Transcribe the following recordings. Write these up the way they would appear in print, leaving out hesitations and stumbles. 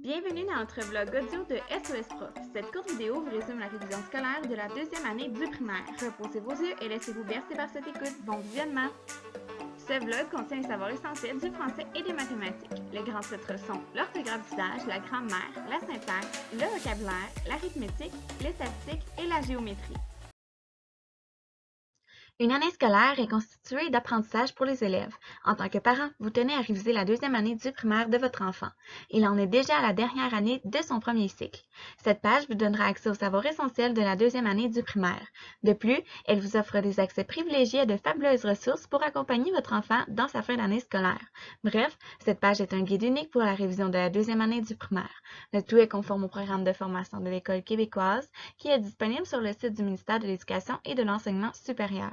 Bienvenue dans notre vlog audio de SOS Prof. Cette courte vidéo vous résume la révision scolaire de la deuxième année du primaire. Reposez vos yeux et laissez-vous bercer par cette écoute. Bon visionnement! Ce vlog contient les savoirs essentiels du français et des mathématiques. Les grands titres sont l'orthographe d'usage, la grammaire, la syntaxe, le vocabulaire, l'arithmétique, les statistiques et la géométrie. Une année scolaire est constituée d'apprentissage pour les élèves. En tant que parent, vous tenez à réviser la deuxième année du primaire de votre enfant. Il en est déjà à la dernière année de son premier cycle. Cette page vous donnera accès aux savoirs essentiels de la deuxième année du primaire. De plus, elle vous offre des accès privilégiés à de fabuleuses ressources pour accompagner votre enfant dans sa fin d'année scolaire. Bref, cette page est un guide unique pour la révision de la deuxième année du primaire. Le tout est conforme au programme de formation de l'École québécoise qui est disponible sur le site du ministère de l'Éducation et de l'Enseignement supérieur.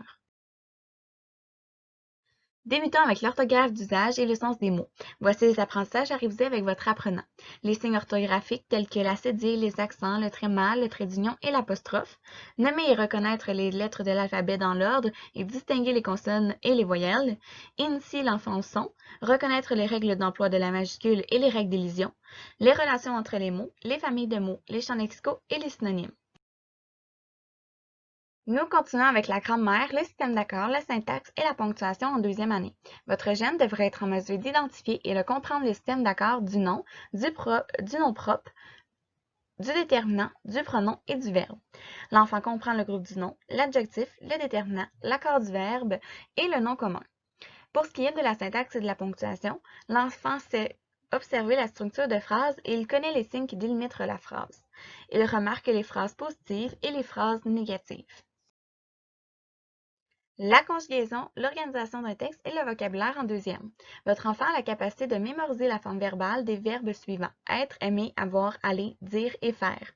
Débutons avec l'orthographe d'usage et le sens des mots. Voici les apprentissages à réviser avec votre apprenant. Les signes orthographiques tels que la cédille, les accents, le trait mâle, le trait d'union et l'apostrophe. Nommer et reconnaître les lettres de l'alphabet dans l'ordre et distinguer les consonnes et les voyelles. Initier l'enfant au son. Reconnaître les règles d'emploi de la majuscule et les règles d'élision. Les relations entre les mots, les familles de mots, les champs lexicaux et les synonymes. Nous continuons avec la grammaire, le système d'accords, la syntaxe et la ponctuation en deuxième année. Votre jeune devrait être en mesure d'identifier et de comprendre le système d'accords du nom, du nom propre, du déterminant, du pronom et du verbe. L'enfant comprend le groupe du nom, l'adjectif, le déterminant, l'accord du verbe et le nom commun. Pour ce qui est de la syntaxe et de la ponctuation, l'enfant sait observer la structure de phrase et il connaît les signes qui délimitent la phrase. Il remarque les phrases positives et les phrases négatives. La conjugaison, l'organisation d'un texte et le vocabulaire en deuxième. Votre enfant a la capacité de mémoriser la forme verbale des verbes suivants: être, aimer, avoir, aller, dire et faire.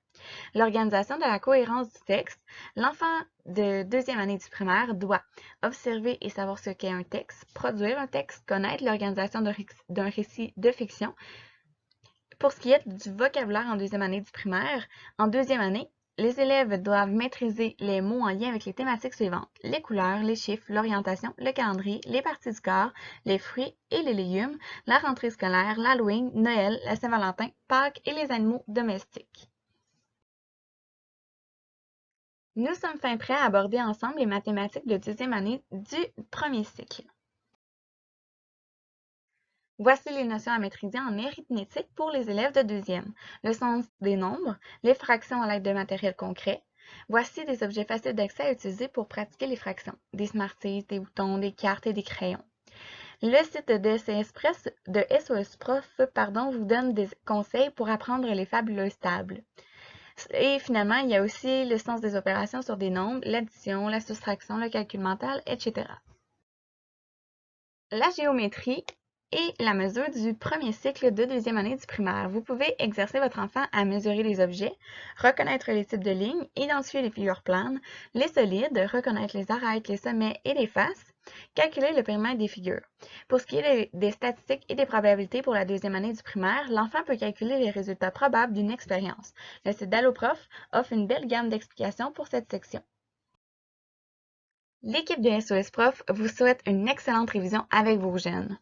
L'organisation de la cohérence du texte. L'enfant de deuxième année du primaire doit observer et savoir ce qu'est un texte, produire un texte, connaître l'organisation d'un récit de fiction. Pour ce qui est du vocabulaire en deuxième année du primaire, en deuxième année, les élèves doivent maîtriser les mots en lien avec les thématiques suivantes: les couleurs, les chiffres, l'orientation, le calendrier, les parties du corps, les fruits et les légumes, la rentrée scolaire, l'Halloween, Noël, la Saint-Valentin, Pâques et les animaux domestiques. Nous sommes fin prêts à aborder ensemble les mathématiques de deuxième année du premier cycle. Voici les notions à maîtriser en arithmétique pour les élèves de deuxième. Le sens des nombres, les fractions à l'aide de matériel concret. Voici des objets faciles d'accès à utiliser pour pratiquer les fractions: des Smarties, des boutons, des cartes et des crayons. Le site de SOS Prof vous donne des conseils pour apprendre les fabuleuses tables. Et finalement, il y a aussi le sens des opérations sur des nombres, l'addition, la soustraction, le calcul mental, etc. La géométrie et la mesure du premier cycle de deuxième année du primaire. Vous pouvez exercer votre enfant à mesurer les objets, reconnaître les types de lignes, identifier les figures planes, les solides, reconnaître les arêtes, les sommets et les faces, calculer le périmètre des figures. Pour ce qui est des statistiques et des probabilités pour la deuxième année du primaire, l'enfant peut calculer les résultats probables d'une expérience. Le site d'AlloProf offre une belle gamme d'explications pour cette section. L'équipe de SOS Prof vous souhaite une excellente révision avec vos jeunes.